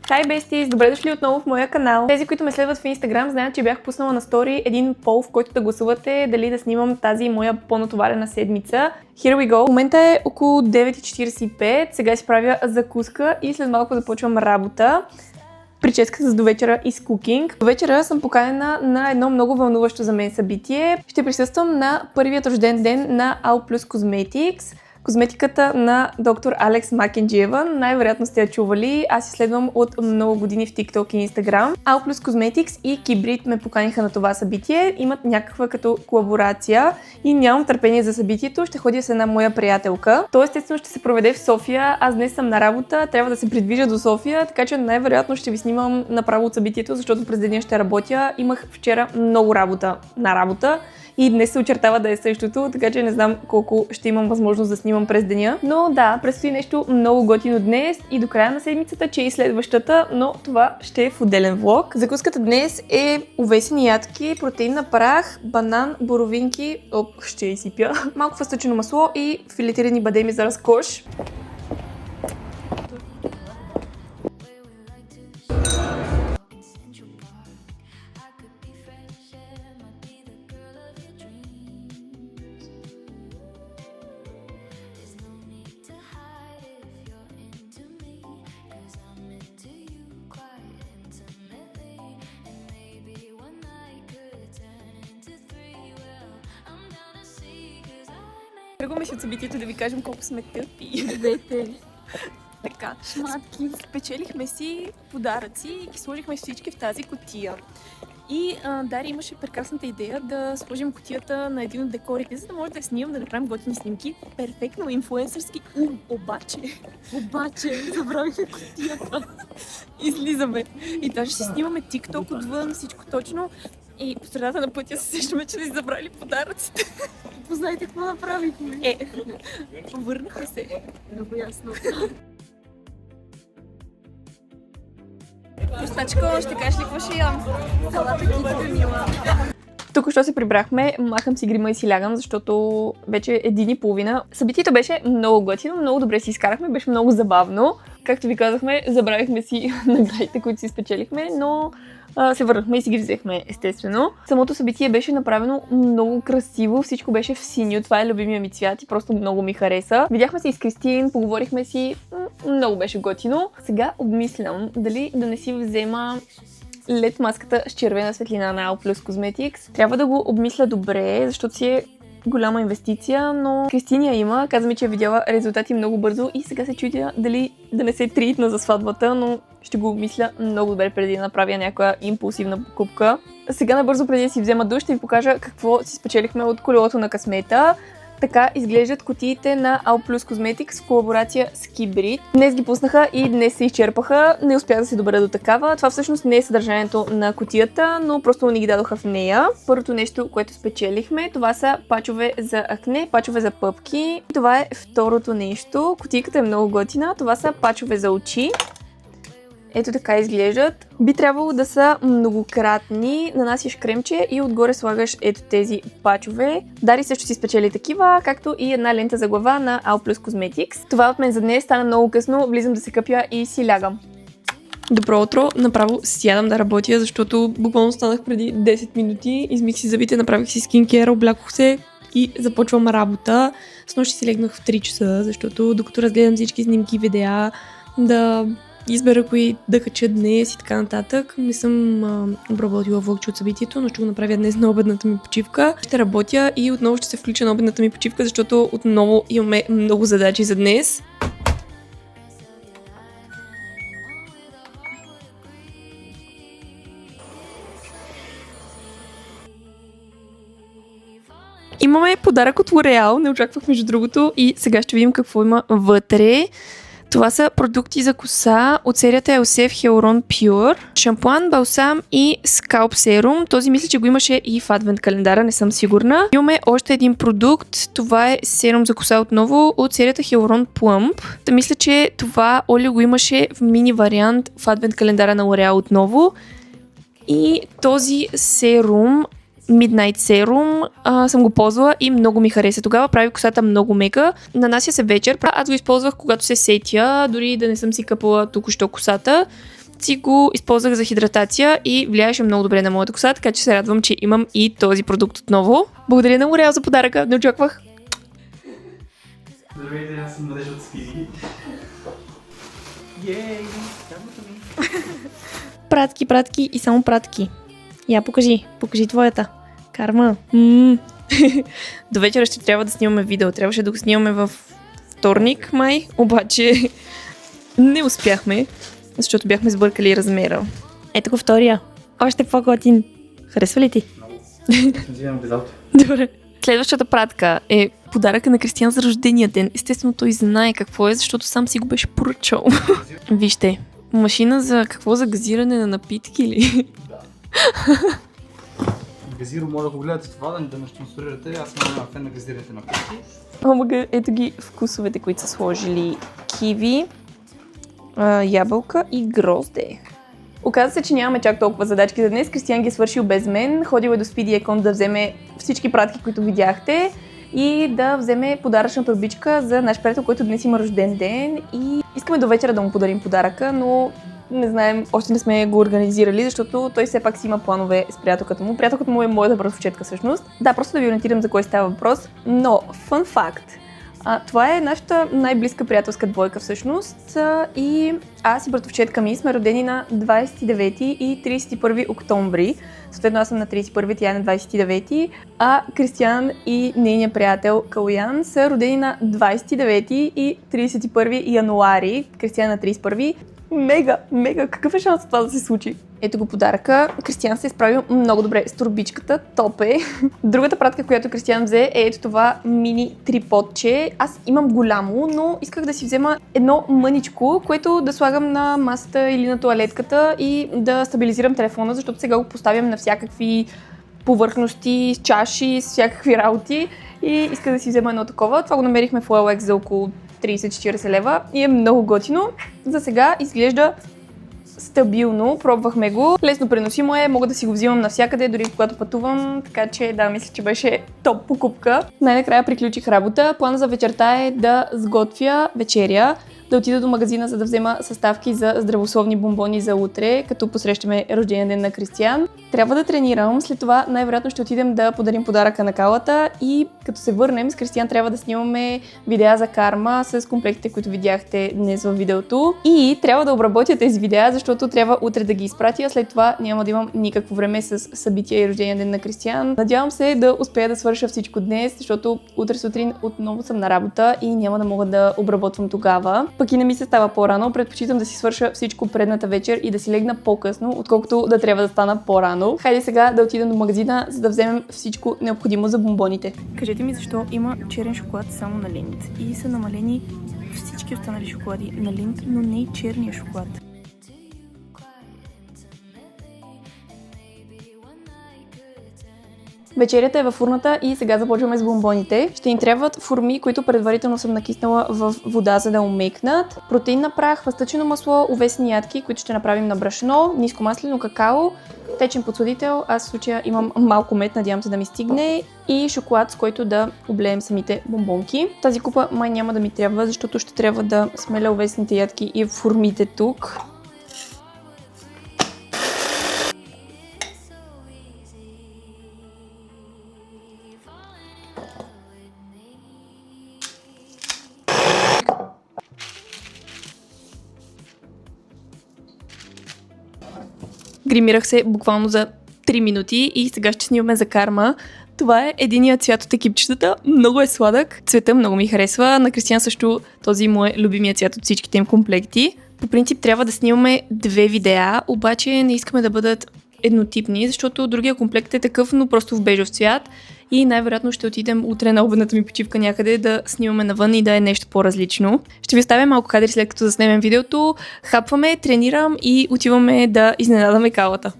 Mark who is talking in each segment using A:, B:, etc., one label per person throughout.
A: Хай бестис, добре дошли отново в моя канал. Тези, които ме следват в Instagram, знаят, че бях пуснала на стори един пол, в който да гласувате дали да снимам тази моя по-натоварена седмица. Here we go. В момента е около 9:45, сега си правя закуска и след малко започвам работа. Прическата за довечера и с кукинг. До вечера съм поканена на едно много вълнуващо за мен събитие. Ще присъствам на първият рожден ден на All Plus Cosmetics. Козметиката на доктор Алекс Макенджиева. Най-вероятно сте я чували. Аз изследвам от много години в TikTok и Instagram. All Plus Cosmetics и Kibrit ме поканиха на това събитие. Имат някаква като колаборация и нямам търпение за събитието. Ще ходя с една моя приятелка. То естествено ще се проведе в София. Аз днес съм на работа, трябва да се придвижа до София, така че най-вероятно ще ви снимам направо от събитието, защото през деня ще работя. Имах вчера много работа на работа. И днес се очертава да е същото, така че не знам колко ще имам възможност да снимам през деня. Но да, предстои нещо много готино днес и до края на седмицата, че и следващата, но това ще е в отделен влог. Закуската днес е овесени ядки, протеинна прах, банан, боровинки, ще изсипя, малко фъстъчено масло и филетирани бадеми за разкош. Тръгваме си от събитието да ви кажем колко сме тъпи.
B: Двете.
A: Така,
B: шматки.
A: спечелихме си подаръци и ги сложихме всички в тази кутия. И Дари имаше прекрасната идея да сложим кутията на един от декорите, за да може да снимам, да направим готини снимки. Перфектно, инфлуенсърски.
B: Обаче, забравихме кутията.
A: Излизаме. И даже си снимаме TikTok отвън, всичко точно. И по средата на пътя се сещаме, че си забрали подаръците.
B: Познайте какво направихме.
A: Върнахме се.
B: Много ясно.
A: Простачко, ще кажеш ли какво ще ям?
B: Салата китка мила.
A: Тук що се прибрахме, махам си грима и си лягам, защото вече е 1:30. Събитието беше много готино, много добре си изкарахме, беше много забавно. Както ви казахме, забравихме си наградите, които си спечелихме, но се върнахме и си ги взехме, естествено. Самото събитие беше направено много красиво, всичко беше в синьо, това е любимия ми цвят и просто много ми хареса. Видяхме се и с Кристин, поговорихме си, много беше готино. Сега обмислям дали да не си взема LED маската с червена светлина на All Plus Cosmetics. Трябва да го обмисля добре, защото си е голяма инвестиция, но Кристиния има, каза ми, че е видяла резултати много бързо и сега се чудя дали да не се тритна за сватбата, но ще го мисля много добре преди да направя някоя импулсивна покупка. Сега набързо, преди да си взема душ, ще ви покажа какво си спечелихме от колелото на късмета. Така изглеждат кутиите на All Plus Cosmetics в колаборация с Kibrit. Днес ги пуснаха и днес се изчерпаха. Не успях да се добра до такава. Това всъщност не е съдържанието на кутията, но просто ни ги дадоха в нея. Първото нещо, което спечелихме, това са пачове за акне, пачове за пъпки. Това е второто нещо. Кутийката е много готина. Това са пачове за очи. Ето така изглеждат. Би трябвало да са многократни. Нанасяш кремче и отгоре слагаш ето тези пачове. Дари също си спечели такива, както и една лента за глава на All Plus Cosmetics. Това от мен за днес, стана много късно. Влизам да се къпя и си лягам. Добро утро, направо сядам да работя, защото буквално станах преди 10 минути. Измих си зъбите, направих си скинкер, облякох се и започвам работа. Снощи си легнах в 3 часа, защото докато разгледам всички снимки и видеа, да избера кои да кача днес и така нататък. Не съм обработила влогче от събитието, но ще го направя днес на обедната ми почивка. Ще работя и отново ще се включа на обедната ми почивка, защото отново имаме много задачи за днес. Имаме подарък от L'Oreal, не очаквах между другото, и сега ще видим какво има вътре. Това са продукти за коса от серията Elseve Hyaluron Pure, шампуан, балсам и скалп серум. Този мисля, че го имаше и в адвент календара, не съм сигурна. Имаме още един продукт, това е серум за коса отново от серията Hyaluron Plump. Да, мисля, че това олио го имаше в мини вариант в адвент календара на L'Oreal отново. И този серум Midnight Serum съм го ползвала и много ми хареса. Тогава прави косата много мека. Нанася се вечер. Аз го използвах когато се сетя, дори да не съм си къпала току-що косата. си го използвах за хидратация и влияеше много добре на моята коса, така че се радвам, че имам и този продукт отново. Благодаря на L'Oréal за подаръка, не очаквах.
C: Здравейте, аз съм Надежда от Спиди. Ей,
A: Пратки и само пратки. Я покажи твоята. Карма. До вечера ще трябва да снимаме видео. Трябваше да го снимаме във вторник, май, обаче не успяхме, защото бяхме сбъркали размера. Ето го втория. Още по-готин. Харесва ли ти?
C: много. Взимам без ауто.
A: Добре. Следващата пратка е подаръка на Кристиан за рождения ден. Естествено той знае какво е, защото сам си го беше поръчал. Вижте, машина за какво? За газиране на напитки или?
C: Газиро, моля, ако гледате това, да ме спонсорирате. Аз съм фен на газираните напитки.
A: Омага, ето ги вкусовете, които са сложили. Киви, ябълка и грозде. Оказва се, че нямаме чак толкова задачки за днес. Кристиан ги е свършил без мен. Ходил е до Speedy Econ да вземе всички пратки, които видяхте и да вземе подаръчна турбичка за наш приятел, който днес има рожден ден и искаме до вечера да му подарим подаръка, но не знаем, още не сме го организирали, защото той все пак си има планове с приятелката му. Приятелката му е моята братовчетка всъщност. Да, просто да ви ориентирам за кой става въпрос, но фън факт. Това е нашата най-близка приятелска двойка всъщност и аз и братовчетка ми сме родени на 29 и 31 октомври. Съответно аз съм на 31, тя е на 29, а Кристиан и нейният приятел Калуян са родени на 29 и 31 януари. Кристиан на 31. Мега, какъв е шанс това да се случи? Ето го подаръка. Кристиан се е справил много добре с турбичката. Топ е. Другата пратка, която Кристиан взе е ето това мини триподче. Аз имам голямо, но исках да си взема едно мъничко, което да слагам на масата или на тоалетката и да стабилизирам телефона, защото сега го поставям на всякакви повърхности, с чаши, с всякакви работи и исках да си взема едно такова. Това го намерихме в OLX за около 30-40 лева и е много готино. За сега изглежда стабилно, пробвахме го. Лесно преносимо е, мога да си го взимам навсякъде, дори когато пътувам, така че да, мисля, че беше топ покупка. Най-накрая приключих работа. Плана за вечерта е да сготвя вечеря, да отида до магазина, за да взема съставки за здравословни бомбони за утре, като посрещаме рождения ден на Кристиан. Трябва да тренирам, след това най-вероятно ще отидем да подарим подаръка на Калата и като се върнем с Кристиан трябва да снимаме видеа за карма с комплектите, които видяхте днес във видеото. И трябва да обработя тези видеа, защото трябва утре да ги изпратя, след това няма да имам никакво време с събития и рождения ден на Кристиан. Надявам се да успея да свърша всичко днес, защото утре сутрин отново съм на работа и няма да мога да обработвам тогава. Пък и не ми се става по-рано, предпочитам да си свърша всичко предната вечер и да си легна по-късно, отколкото да трябва да стана по-рано. Хайде сега да отидем до магазина, за да вземем всичко необходимо за бомбоните. Кажете ми защо има черен шоколад само на Линд и са намалени всички останали шоколади на Линд, но не и черния шоколад. Вечерята е във фурната и сега започваме с бомбоните. Ще ни трябват форми, които предварително съм накиснала в вода, за да умекнат. Протеинна прах, въстъчено масло, овесни ядки, които ще направим на брашно, нискомаслено какао, течен подсладител, аз в случая имам малко мед, надявам се да ми стигне, и шоколад, с който да облеем самите бомбонки. Тази купа май няма да ми трябва, защото ще трябва да смеля овесните ядки и формите тук. Гримирах се буквално за 3 минути и сега ще снимаме за карма. Това е единият цвят от екипчетата. Много е сладък. Цвета много ми харесва. На Кристиан също този му е любимият цвят от всичките им комплекти. По принцип трябва да снимаме 2 видеа, обаче не искаме да бъдат еднотипни, защото другия комплект е такъв, но просто в бежов цвят. И най-вероятно ще отидем утре на обедната ми почивка някъде да снимаме навън и да е нещо по-различно. Ще ви оставя малко кадри след като заснемем видеото. Хапваме, тренирам и отиваме да изненадаме Калата.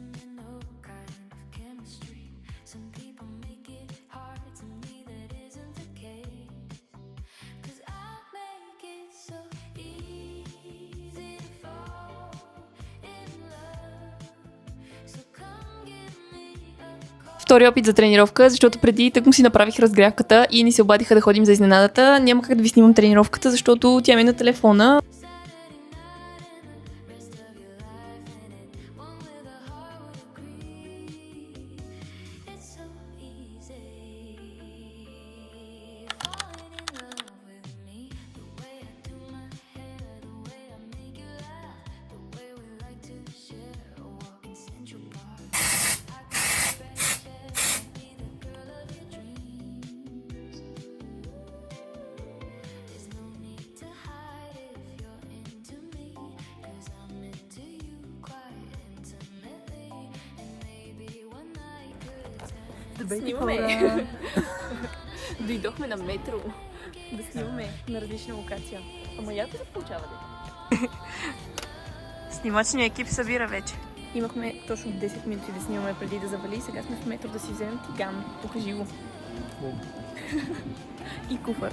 A: Втори опит за тренировка, защото преди тъкмо си направих разгрявката и ни се обадиха да ходим за изненадата. Няма как да ви снимам тренировката, защото тя ми е на телефона. Снимаме. Дойдохме на метро да снимаме на различна локация. Ама яко се получава ли? Снимачният екип събира вече. Имахме точно 10 минути да снимаме преди да завали. Сега сме в метро да си вземем тиган. Покажи го. И куфър.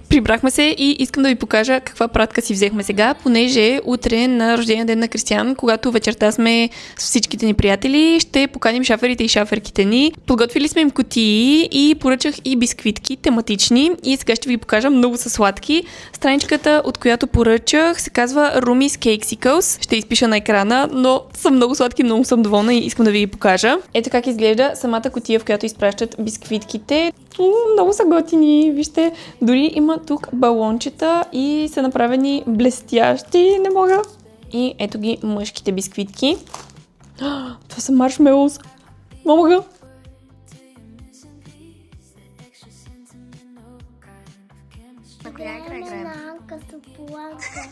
A: Прибрахме се и искам да ви покажа каква пратка си взехме сега, понеже утре е на рождения ден на Кристиан, когато вечерта сме с всичките ни приятели, ще поканим шаферите и шаферките ни. Подготвили сме им кутии и поръчах и бисквитки тематични и сега ще ви покажа, много са сладки. Страничката, от която поръчах, се казва Rumi's Cakesicles. Ще изпиша на екрана, но са много сладки, много съм доволна и искам да ви ги покажа. Ето как изглежда самата кутия, в която изпращат бисквитките. Много са готини, вижте, дори има тук балончета и са направени блестящи, не мога. И ето ги мъжките бисквитки. Това са маршмелоус. Не мога.
B: На коя игра играем? На Анка Сополанка.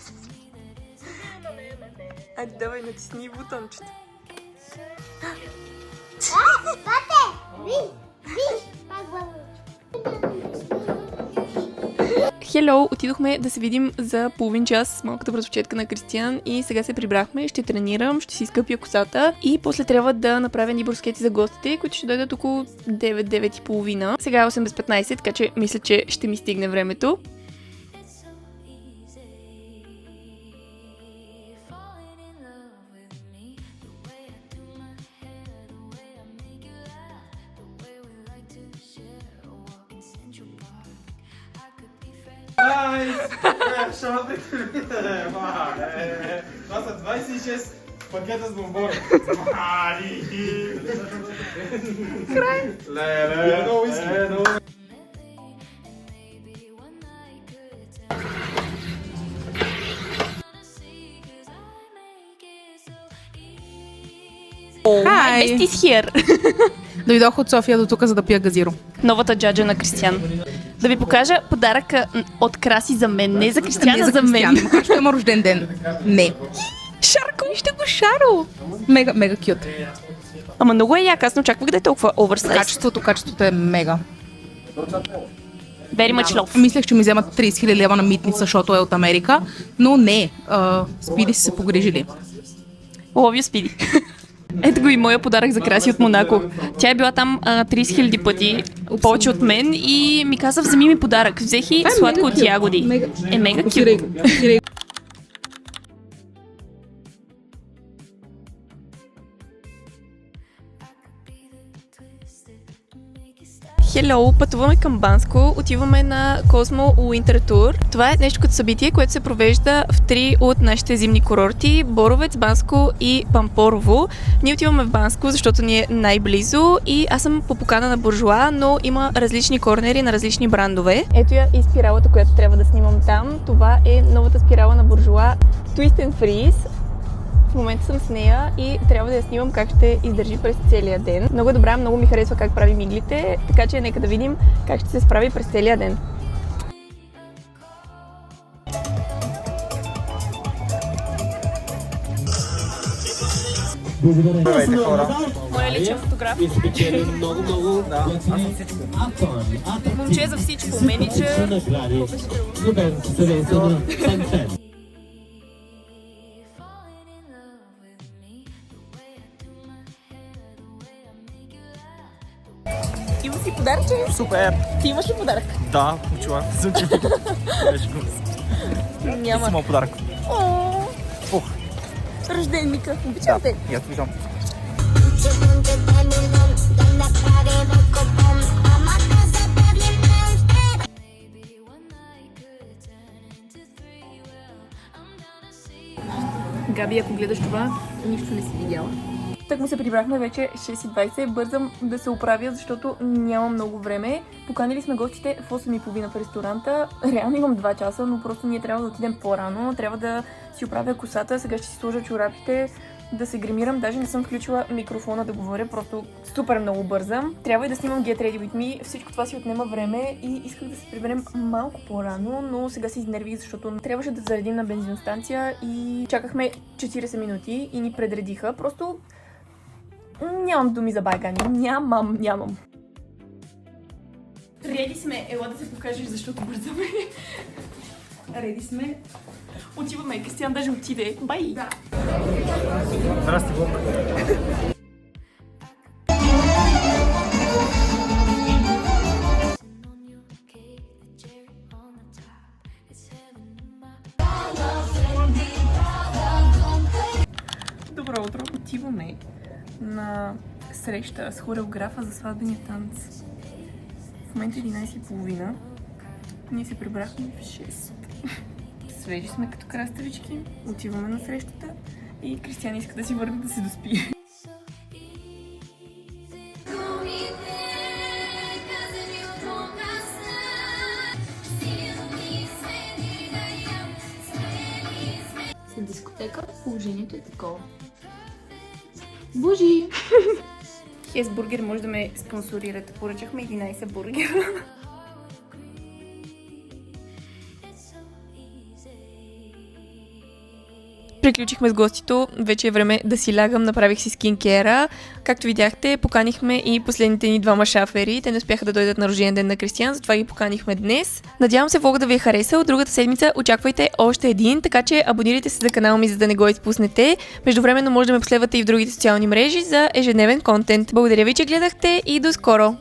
A: Айде, давай, натисни бутончето. Хело, отидохме да се видим за половин час с малката братовчетка на Кристиан и сега се прибрахме, ще тренирам, ще си изкъпя косата и после трябва да направя ни брускети за гостите, които ще дойдат около 9-9:30. Сега е 8 без 15, така че мисля, че ще ми стигне времето.
D: Това са 26 пакета с бомбони. Край! Леле! Едно уиски.
A: My best is here.
E: Дойдох от София до тук, за да пия газиро.
A: Новата джаджа на Кристиан. Да ви покажа подаръка от Краси за мен, не за Кристиан, а за мен.
E: Макар ще има рожден ден. Не.
A: Шарко! Вижте го, Шаро!
E: Мега, мега кют.
A: Ама много е як, аз не очаквах да е толкова оверсайз.
E: Качеството е мега.
A: Very much love.
E: Мислех, че ми вземат 30 000 лева на митница, защото е от Америка, но не. Спиди си се погрижили.
A: Love you, Speedy. Ето го и моя подарък за Краси от Монако. Тя е била там 30 000 пъти, повече от мен и ми каза, вземи ми подарък. Взех и сладко от ягоди. Мега кют. Хело, пътуваме към Банско, отиваме на Cosmo Winter Tour. Това е нещо като събитие, което се провежда в 3 от нашите зимни курорти: Боровец, Банско и Пампорово. Ние отиваме в Банско, защото ни е най-близо и аз съм по покана на Буржуа, но има различни корнери на различни брандове. Ето я и спиралата, която трябва да снимам там. Това е новата спирала на Буржуа Twist and Freeze. В момента съм с нея и трябва да я снимам как ще издържи през целия ден. Много е добра, много ми харесва как прави миглите, така че нека да видим как ще се справи през целия ден.
D: Здравейте, хора.
A: Моя личен фотограф.
D: Да, аз съм всичко.
A: Момче за всичко. Менеджер. Има си подаръче?
D: Супер!
A: Ти имаш ли подарък?
D: Да, чува.
A: Няма.
D: Имам подарък. Ух.
A: Рожден Мика. Обичам те.
D: И аз обичам.
A: Габи, ако гледаш това, нищо не си видяла. Так му се прибрахме вече 6:20. Бързам да се оправя, защото няма много време. Поканили сме гостите в 8:30 в ресторанта. Реално имам 2 часа, но просто ние трябва да отидем по-рано. Трябва да си оправя косата. Сега ще си сложа чорапите. да се гримирам. Даже не съм включила микрофона да говоря, просто супер много бързам. Трябва и да снимам Get Ready With Me. Всичко това си отнема време и исках да се приберем малко по-рано, но сега се изнервих, защото трябваше да заредим на бензиностанция и чакахме 40 минути и ни предредиха. Просто нямам думи за байгани. Нямам. Реди сме. Ела да се покажеш, защото бързаме. Реди сме. Отиваме. Кристиан даже отиде. Бай! Да.
D: Здрасти, Бог.
A: Добро утро. Отиваме на среща с хореографа за сватбения танц. В момента 11:30. Ние се прибрахме в 6. Свежи сме като краставички. Отиваме на срещата и Кристиан иска да си върне да се доспи.
B: След дискотека положението е такова.
A: Божи! Хес Бургер може да ме спонсорират. Поръчахме 11 бургера. Приключихме с гостито, вече е време да си лягам, направих си скинкера. Както видяхте, поканихме и последните ни двама шафери. Те не успяха да дойдат на рожден ден на Кристиан, затова ги поканихме днес. Надявам се влогът да ви е харесал. Другата седмица очаквайте още един, така че абонирайте се за канала ми, за да не го изпуснете. Междувременно може да ме последвате и в другите социални мрежи за ежедневен контент. Благодаря ви, че гледахте и до скоро!